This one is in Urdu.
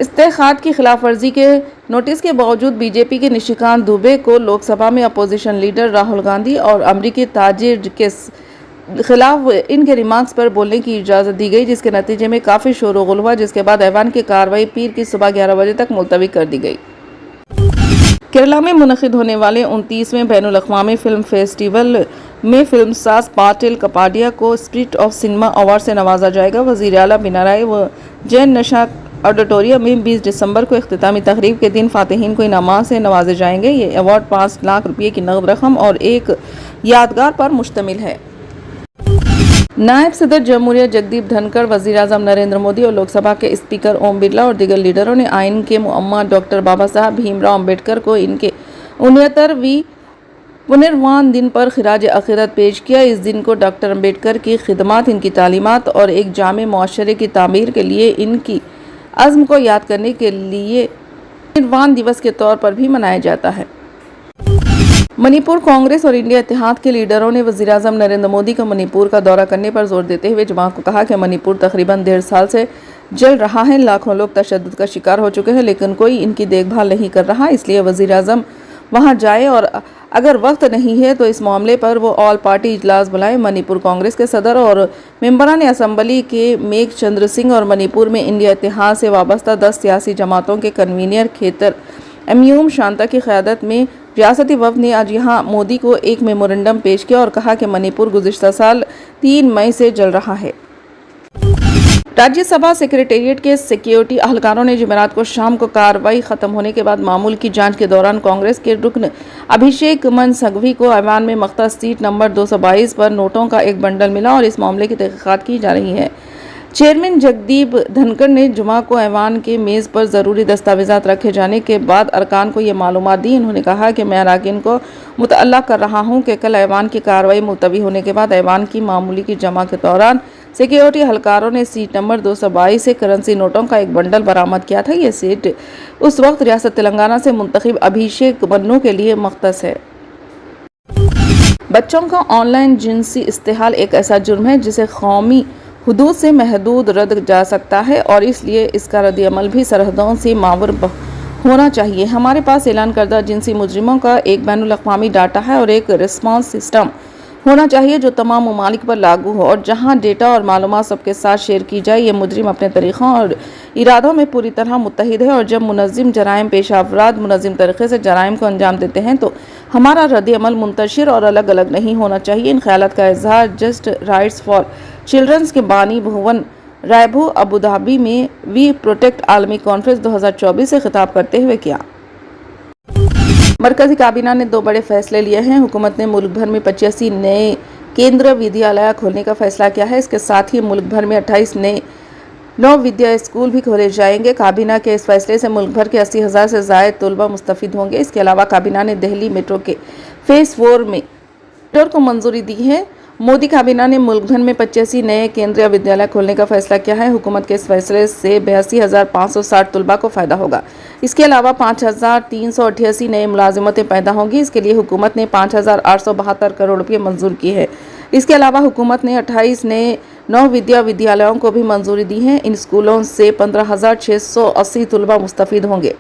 استحقاق کی خلاف ورزی کے نوٹس کے باوجود بی جے پی کے نشیکانت دوبے کو لوک سبھا میں اپوزیشن لیڈر راہل گاندھی اور امریکی تاجر کے خلاف ان کے ریمارکس پر بولنے کی اجازت دی گئی، جس کے نتیجے میں کافی شور و غل ہوا، جس کے بعد ایوان کی کارروائی پیر کی صبح 11 بجے تک ملتوی کر دی گئی۔ کیرالہ میں منعقد ہونے والے 29ویں بین الاقوامی فلم فیسٹیول میں فلم ساز پاٹل کپاڈیا کو اسپرٹ آف سنیما ایوارڈ سے نوازا جائے گا۔ وزیر اعلیٰ پنارائی وجین نشا آڈیٹوریم میں 20 دسمبر کو اختتامی تقریب کے دن فاتحین کو انعامات سے نوازے جائیں گے۔ یہ ایوارڈ 5 لاکھ روپے کی نقد رقم اور ایک یادگار پر مشتمل ہے۔ نائب صدر جمہوریہ جگدیپ دھنکڑ، وزیر اعظم نریندر مودی اور لوک سبھا کے اسپیکر اوم برلا اور دیگر لیڈروں نے آئین کے معمہ ڈاکٹر بابا صاحب بھیم راؤ امبیڈکر کو ان کے 69ویں پنروان دن پر خراج عقیدت پیش کیا۔ اس دن کو ڈاکٹر امبیڈکر کی خدمات، ان کی تعلیمات اور ایک جامع معاشرے کی تعمیر کے لیے ان کی عزم کو یاد کرنے کے لیے پنروان دیوس کے طور پر بھی منایا جاتا ہے۔ منی پور کانگریس اور انڈیا اتحاد کے لیڈروں نے وزیر اعظم نریندر مودی کا منی پور کا دورہ کرنے پر زور دیتے ہوئے جماعت کو کہا کہ منی پور تقریباً 1.5 سال سے جل رہا ہے۔ لاکھوں لوگ تشدد کا شکار ہو چکے ہیں، لیکن کوئی ان کی دیکھ بھال نہیں کر رہا، اس لیے وزیر اعظم وہاں جائے اور اگر وقت نہیں ہے تو اس معاملے پر وہ آل پارٹی اجلاس بلائیں۔ منی پور کانگریس کے صدر اور ممبران اسمبلی کے میگھ چندر سنگھ اور منی پور میں انڈیا اتحاد سے وابستہ 10 سیاسی جماعتوں کے کنوینر کھیتر امیوم شانتا کی قیادت میں ریاستی وفد نے آج یہاں مودی کو ایک میمورنڈم پیش کیا اور کہا کہ منی پور گزشتہ سال 3 مئی سے جل رہا ہے۔ راجیہ سبھا سیکریٹریٹ کے سیکیورٹی اہلکاروں نے جمعرات کو شام کو کارروائی ختم ہونے کے بعد معمول کی جانچ کے دوران کانگریس کے رکن ابھیشیک من سنگھوی کو ایوان میں مختص سیٹ نمبر 222 پر نوٹوں کا ایک بنڈل ملا اور اس معاملے کی تحقیقات کی جا رہی ہے۔ چیئرمین جگدیپ دھنکڑ نے جمعہ کو ایوان کے میز پر ضروری دستاویزات رکھے جانے کے بعد ارکان کو یہ معلومات دی۔ انہوں نے کہا کہ میں اراکین کو مطلع کر رہا ہوں کہ کل ایوان کی کارروائی ملتوی ہونے کے بعد ایوان کی معمولی کی جمع کے دوران سیکیورٹی اہلکاروں نے سیٹ نمبر 222 سے کرنسی نوٹوں کا ایک بنڈل برآمد کیا تھا۔ یہ سیٹ اس وقت ریاست تلنگانہ سے منتخب ابھیشیک منو کے لیے مختص ہے۔ بچوں کا آن لائن جنسی استحال ایک ایسا جرم ہے جسے قومی حدود سے محدود رد جا سکتا ہے اور اس لیے اس کا رد عمل بھی سرحدوں سے ماور ہونا چاہیے۔ ہمارے پاس اعلان کردہ جنسی مجرموں کا ایک بین الاقوامی ڈاٹا ہے اور ایک رسپانس سسٹم ہونا چاہیے جو تمام ممالک پر لاگو ہو اور جہاں ڈیٹا اور معلومات سب کے ساتھ شیئر کی جائے۔ یہ مجرم اپنے طریقوں اور ارادوں میں پوری طرح متحد ہے اور جب منظم جرائم پیش افراد منظم طریقے سے جرائم کو انجام دیتے ہیں تو ہمارا رد عمل منتشر اور الگ الگ نہیں ہونا چاہیے۔ ان خیالات کا اظہار جسٹ رائٹس فار چلڈرنز کے بانی بھون رائبھو ابوظہبی میں وی پروٹیکٹ عالمی کانفرنس 2024 سے خطاب کرتے ہوئے کیا۔ مرکزی کابینہ نے 2 بڑے فیصلے لیے ہیں۔ حکومت نے ملک بھر میں 85 نئے کیندر ودیالیہ کھولنے کا فیصلہ کیا ہے۔ اس کے ساتھ ہی ملک بھر میں 28 نئے نو ودیا اسکول بھی کھولے جائیں گے۔ کابینہ کے اس فیصلے سے ملک بھر کے 80,000 سے زائد طلبہ مستفید ہوں گے۔ اس کے علاوہ کابینہ نے دہلی میٹرو کے فیز 4 میں میٹرو کو منظوری دی ہے۔ مودی کابینہ نے ملک بھر میں 85 نئے کیندریہ ودیالیہ کھولنے کا فیصلہ کیا ہے۔ حکومت کے اس فیصلے سے 82,560 طلبہ کو فائدہ ہوگا۔ اس کے علاوہ 5,388 نئے ملازمتیں پیدا ہوں گی۔ اس کے لیے حکومت نے 5,872 کروڑ روپے منظور کیے ہیں۔ اس کے علاوہ حکومت نے 28 نئے نو ودیا ودیالیوں کو بھی منظوری دی ہے۔ ان اسکولوں سے 15,680 طلبہ مستفید ہوں گے۔